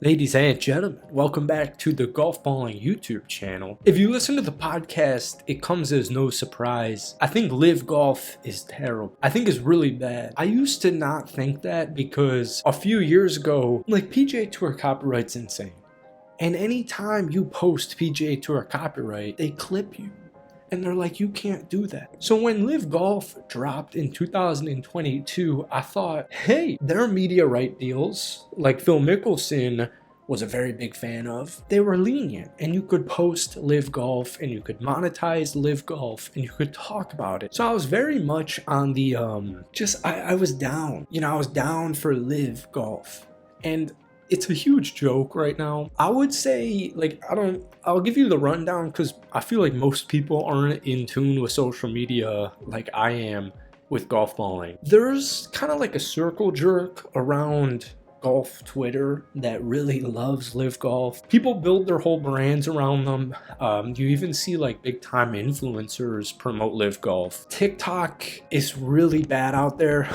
Ladies and gentlemen, welcome back to the Golf Balling YouTube channel. If you listen to the podcast, it comes as no surprise. I think LIV Golf is terrible. I think it's really bad. I used to not think that because a few years ago, PGA Tour copyright's insane. And anytime you post PGA Tour copyright, they clip you. And they're like, you can't do that. So when LIV Golf dropped in 2022, I thought, hey, there are media right deals like Phil Mickelson was a very big fan of. They were lenient and you could post LIV Golf and you could monetize LIV Golf and you could talk about it. So I was very much on the, I was down. I was down for LIV Golf. And it's a huge joke right now. I would say, I'll give you the rundown because I feel like most people aren't in tune with social media like I am with golf balling. There's kind of like a circle jerk around golf Twitter that really loves LIV Golf. People build their whole brands around them. You even see like big time influencers promote LIV Golf. TikTok is really bad out there.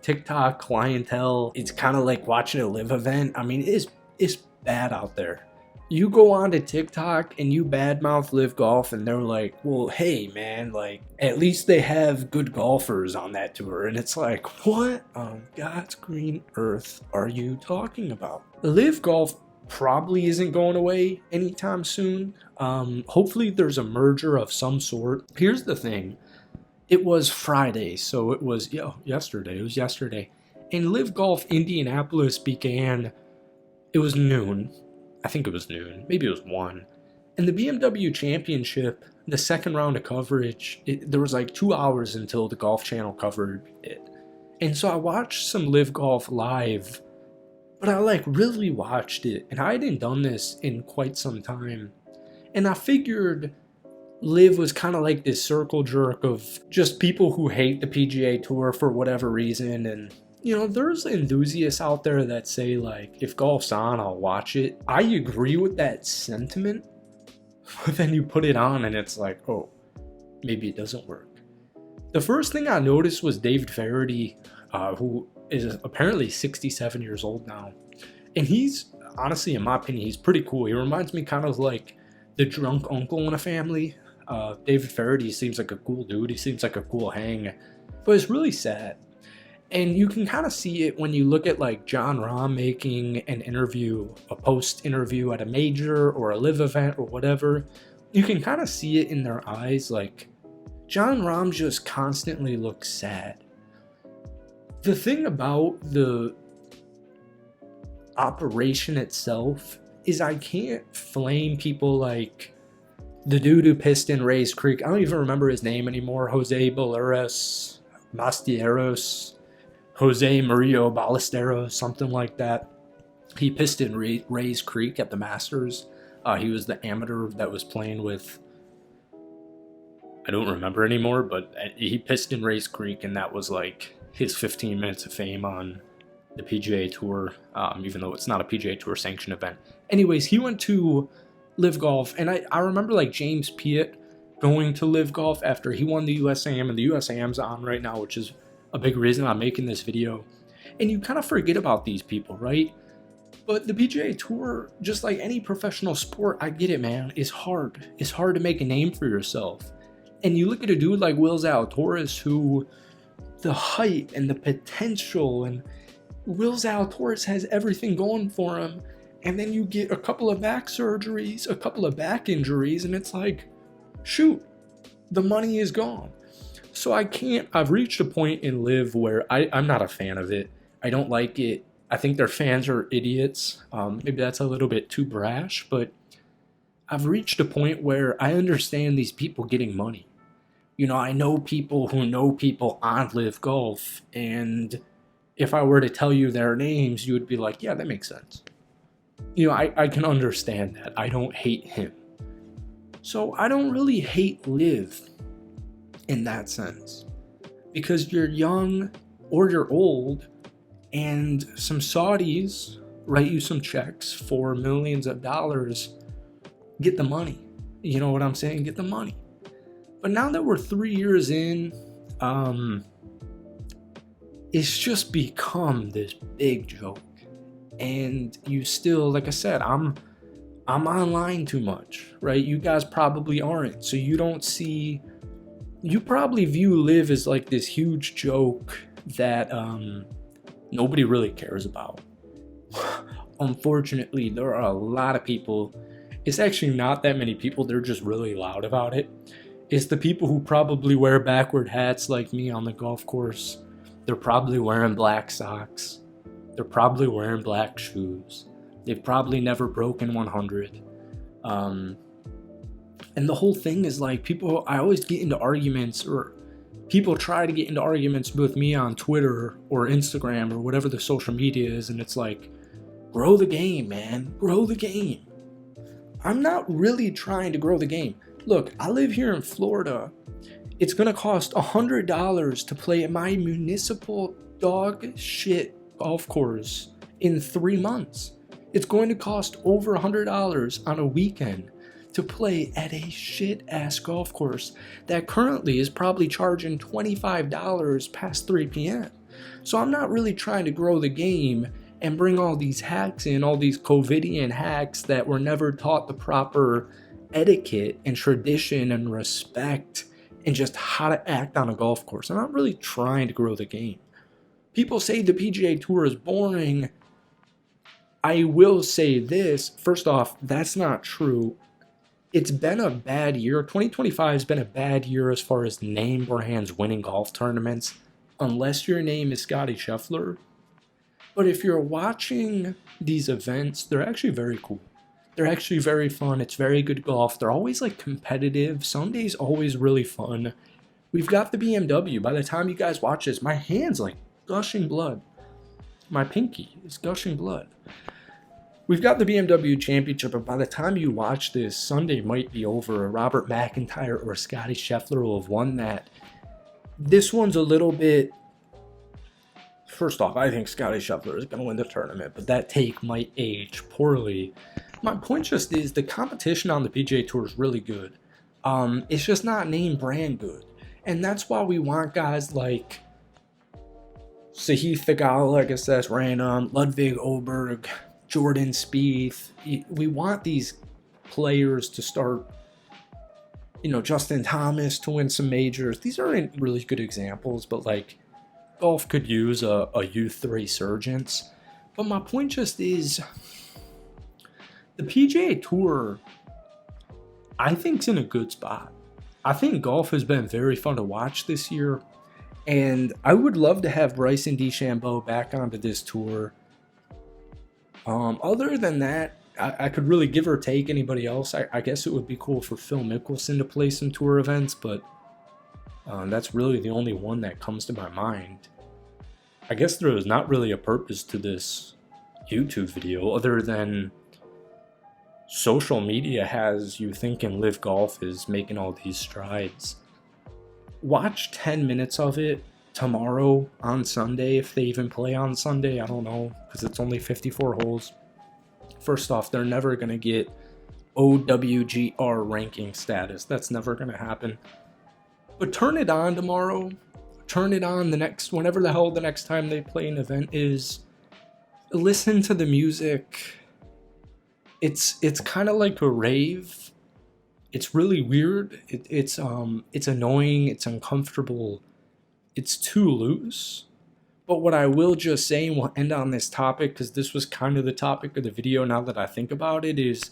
TikTok clientele, it's kind of like watching a LIV event. I mean, it's bad out there. You go on to TikTok and you badmouth LIV Golf and they're like, well, hey man, at least they have good golfers on that tour. And it's like, what on God's green earth are you talking about? LIV Golf probably isn't going away anytime soon. Hopefully there's a merger of some sort. Here's the thing. It was Friday, so it was yesterday. It was yesterday. And LIV Golf Indianapolis began, it was noon. I think it was noon, maybe it was 1. And the BMW Championship, the second round of coverage, there was like 2 hours until the Golf Channel covered it. And so I watched some LIV Golf live, but I really watched it. And I hadn't done this in quite some time. And I figured LIV was kind of like this circle jerk of just people who hate the PGA Tour for whatever reason. And there's enthusiasts out there that say, if golf's on, I'll watch it. I agree with that sentiment, but then you put it on and it's like, oh, maybe it doesn't work. The first thing I noticed was David Farad, who is apparently 67 years old now. And he's, honestly, in my opinion, he's pretty cool. He reminds me kind of like the drunk uncle in a family. David Farad seems like a cool dude. He seems like a cool hang, but it's really sad. And you can kind of see it when you look at John Rahm making an interview, a post interview at a major or a LIV event or whatever. You can kind of see it in their eyes. John Rahm just constantly looks sad. The thing about the operation itself is I can't flame people like the dude who pissed in Ray's Creek. I don't even remember his name anymore. Jose Mario Ballesteros, something like that. He pissed in Ray's Creek at the Masters. He was the amateur that was playing with, I don't remember anymore, but he pissed in Ray's Creek, and that was his 15 minutes of fame on the PGA Tour, even though it's not a PGA Tour sanctioned event. Anyways, he went to LIV Golf, and I remember James Piot going to LIV Golf after he won the USAM, and the USAM's on right now, which is a big reason I'm making this video. And you kind of forget about these people, right? But the PGA Tour, just like any professional sport, I get it, man. It's hard. It's hard to make a name for yourself. And you look at a dude like Will Zalatoris, who the hype and the potential, and Will Zalatoris has everything going for him. And then you get a couple of back surgeries, a couple of back injuries, and it's like, shoot, the money is gone. So I've reached a point in LIV where I'm not a fan of it. I don't like it. I think their fans are idiots. Maybe that's a little bit too brash, but I've reached a point where I understand these people getting money. I know people who know people on LIV Golf, and if I were to tell you their names, you would be like, yeah, that makes sense. I can understand that. I don't hate him. So I don't really hate LIV in that sense, because you're young or you're old and some Saudis write you some checks for millions of dollars. Get the money. You know what I'm saying? Get the money. But now that we're 3 years in, it's just become this big joke. and you still, like I said, I'm online too much, right? You guys probably aren't, so you don't see. You probably view LIV as like this huge joke that nobody really cares about. Unfortunately, there are a lot of people. It's actually not that many people. They're just really loud about it. It's the people who probably wear backward hats like me on the golf course. They're probably wearing black socks. They're probably wearing black shoes. They've probably never broken 100. And the whole thing is like people, I always get into arguments, or people try to get into arguments with me on Twitter or Instagram or whatever the social media is, and it's like, grow the game, man. Grow the game. I'm not really trying to grow the game. Look, I live here in Florida. It's going to cost $100 to play at my municipal dog shit golf course in 3 months. It's going to cost over $100 on a weekend to play at a shit ass golf course that currently is probably charging $25 past 3 p.m. So I'm not really trying to grow the game and bring all these hacks in, all these COVIDian hacks that were never taught the proper etiquette and tradition and respect and just how to act on a golf course. I'm not really trying to grow the game. People say the PGA Tour is boring. I will say this. First off, that's not true. It's been a bad year. 2025 has been a bad year as far as name brands winning golf tournaments, unless your name is Scottie Scheffler. But if you're watching these events, they're actually very cool. They're actually very fun. It's very good golf. They're always like competitive. Sunday's always really fun. We've got the BMW. By the time you guys watch this, my hand's like gushing blood. My pinky is gushing blood. We've got the BMW Championship, but by the time you watch this, Sunday might be over. Robert McIntyre or Scottie Scheffler will have won that. This one's a little bit... First off, I think Scottie Scheffler is going to win the tournament, but that take might age poorly. My point just is the competition on the PGA Tour is really good. It's just not name brand good. And that's why we want guys like Sahith Theegala, I guess that's random, Ludwig Oberg, Jordan Spieth. We want these players to start, Justin Thomas to win some majors. These aren't really good examples, but like golf could use a youth resurgence. But my point just is the PGA Tour, I think, is in a good spot. I think golf has been very fun to watch this year, and I would love to have Bryson DeChambeau back onto this tour. Other than that, I could really give or take anybody else. I guess it would be cool for Phil Mickelson to play some tour events, but that's really the only one that comes to my mind. I guess there is not really a purpose to this YouTube video other than social media has you thinking LIV Golf is making all these strides. Watch 10 minutes of it tomorrow on Sunday, if they even play on Sunday. I don't know, because it's only 54 holes. First off, they're never going to get OWGR ranking status. That's never going to happen. But turn it on tomorrow. Turn it on whenever the hell the next time they play an event is. Listen to the music. It's kind of like a rave. It's really weird. It's annoying. It's uncomfortable. It's too loose. But what I will just say, and we'll end on this topic, because this was kind of the topic of the video now that I think about it, is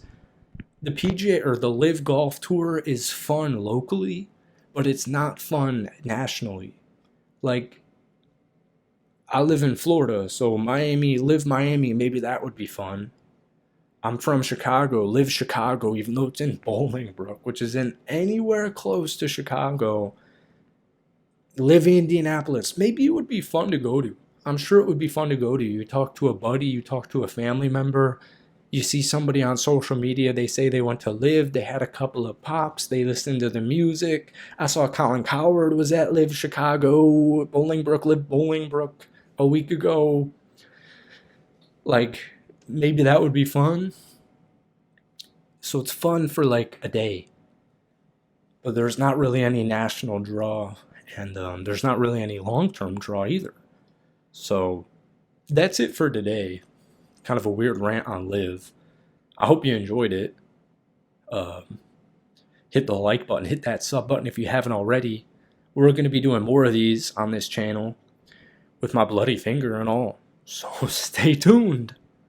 the PGA or the LIV Golf Tour is fun locally, but it's not fun nationally. Like, I live in Florida, so LIV Miami, maybe that would be fun. I'm from Chicago, LIV Chicago, even though it's in Bolingbrook, which isn't anywhere close to Chicago. LIV Indianapolis, maybe it would be fun to go to. I'm sure it would be fun to go to. You talk to a buddy, you talk to a family member, you see somebody on social media, they say they went to LIV, they had a couple of pops, they listened to the music. I saw Colin Cowherd was at LIV Chicago, LIV Bolingbrook a week ago. Like, maybe that would be fun. So it's fun for like a day. But there's not really any national draw. And there's not really any long-term draw either. So that's it for today. kind of a weird rant on LIV. I hope you enjoyed it. Hit the like button, hit that sub button if you haven't already. We're going to be doing more of these on this channel with my bloody finger and all. So stay tuned.